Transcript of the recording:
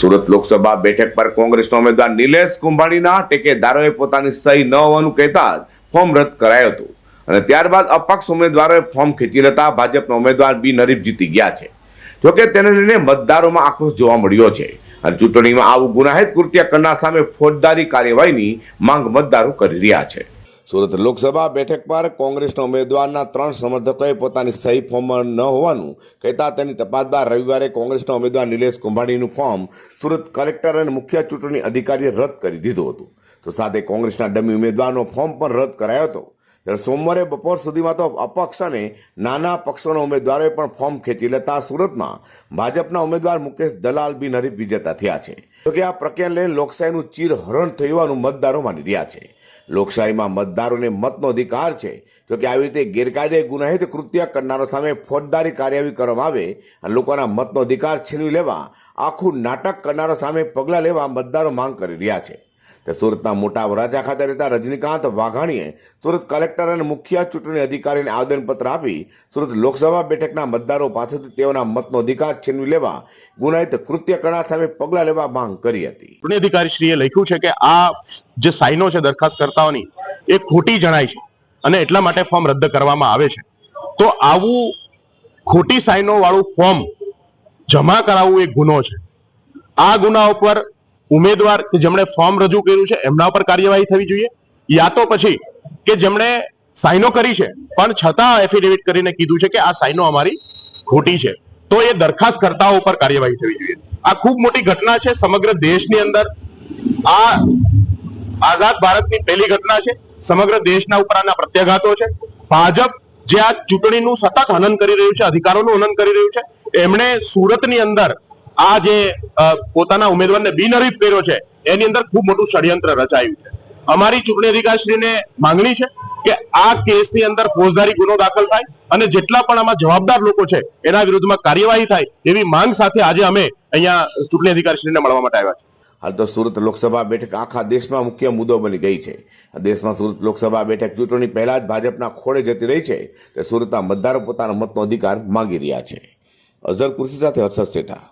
સુરત લોકસભા બેઠક પર કોંગ્રેસના ઉમેદવાર નિલેશ કુંભાણીના ટેકેદારોએ પોતાની સહી ન હોવાનું કહેતા જ ફોર્મ રદ કરાયું હતું અને ત્યારબાદ અપક્ષ ઉમેદવારોએ ફોર્મ ખેંચી લેતા ભાજપના ઉમેદવાર બિનહરીફ જીતી ગયા છે। જોકે તેને લઈને મતદારોમાં આક્રોશ જોવા મળ્યો છે અને ચૂંટણીમાં આવું ગુનાહિત કૃત્ય કરનાર સામે ફોજદારી કાર્યવાહીની માંગ મતદારો કરી રહ્યા છે। સુરત લોકસભા બેઠક પર કોંગ્રેસના ઉમેદવારના 3 સમર્થકોએ પોતાની સહી ફોર્મમાં ન હોવાનું કહેતા તેની તપાસ બાદ રવિવારે કોંગ્રેસના ઉમેદવાર નિલેશ કુંભાણીનું ફોર્મ સુરત કલેક્ટર અને મુખ્ય ચૂંટણી અધિકારીએ રદ કરી દીધું હતું। તો સાથે કોંગ્રેસના ડમી ઉમેદવારનો ફોર્મ પણ રદ કરાયો હતો। ત્યારે સોમવારે બપોર સુધીમાં તો અપક્ષ અને નાના પક્ષોના ઉમેદવારોએ પણ ફોર્મ ખેંચી લેતા સુરતમાં ભાજપના ઉમેદવાર મુકેશ દલાલ બિનહરીફ વિજેતા થયા છે। જોકે આ પ્રક્રિયાને લઈને લોકશાહીનું ચીરહરણ થયું હોવાનું મતદારો માની રહ્યા છે। લોકશાહીમાં મતદારોને મતનો અધિકાર છે। જોકે આવી રીતે ગેરકાયદે ગુનાહિત કૃત્ય કરનારો સામે ફોજદારી કાર્યવાહી કરવામાં આવે અને લોકોના મતનો અધિકાર છીનવી લેવા આખું નાટક કરનારો સામે પગલાં લેવા મતદારો માંગ કરી રહ્યા છે। તો સુરતના મોટા વરાછા ખાતે રહેતા રજનીકાંત વાઘાણીએ સુરત કલેક્ટર અને મુખ્ય ચૂંટણી અધિકારીને આવેદનપત્ર આપી સુરત લોકસભા બેઠકના મતદારો પાસેથી તેઓના મતનો અધિકાર છીનવી લેવા ગુનાહિત કૃત્ય કરનાર સામે પગલાં લેવા માંગ કરી હતી। ચૂંટણી અધિકારીશ્રીએ લખ્યું છે કે આ જે સાઇનો છે દરખાસ્તકર્તાઓની એ ખોટી જણાય છે અને એટલા માટે ફોર્મ રદ કરવામાં આવે છે। તો આવું ખોટી સાઇનો વાળું ફોર્મ જમા કરાવવું એક ગુનો છે। આ ગુના ઉપર ઉમેદવાર કે જેમણે ફોર્મ રજૂ કર્યું છે એમના ઉપર કાર્યવાહી થવી જોઈએ, યા તો પછી કે જેમણે સાઇનો કરી છે પણ છતાં એફિડેવિટ કરીને કીધું છે કે આ સાઇનો અમારી ખોટી છે તો એ દરખાસ્તકર્તાઓ ઉપર કાર્યવાહી થવી જોઈએ। આ ખૂબ મોટી ઘટના છે સમગ્ર દેશની અંદર। આ આઝાદ ભારતની પહેલી ઘટના છે। સમગ્ર દેશના ઉપર આના પ્રત્યાઘાતો છે। ભાજપ જે આ ચૂંટણીનું સતત હનન કરી રહ્યું છે, અધિકારોનું હનન કરી રહ્યું છે, એમણે સુરતની અંદર આ જે પોતાના ઉમેદવારને બિનહરીફ કર્યો છે એની અંદર ખૂબ મોટું ષડયંત્ર રચાયું છે। અમારી ચૂંટણી અધિકારીશ્રીને માંગણી છે કે આ કેસની અંદર ફોજદારી ગુનો દાખલ થાય અને જેટલા પણ આમાં જવાબદાર લોકો છે એના વિરુદ્ધમાં કાર્યવાહી થાય એવી માંગ સાથે આજે અમે અહીંયા ચૂંટણી અધિકારીશ્રીને મળવા માટે આવ્યા છીએ। હાલ તો સુરત લોકસભા બેઠક આખા દેશમાં મુખ્ય મુદ્દો બની ગઈ છે। દેશમાં સુરત લોકસભા બેઠક ચૂંટણી પહેલા જ ભાજપના ખોળે જતી રહી છે તે સુરતના મતદારો પોતાના મતનો અધિકાર માંગી રહ્યા છે। અઝર કુર્સી સાથે હર્ષદ સેઠા।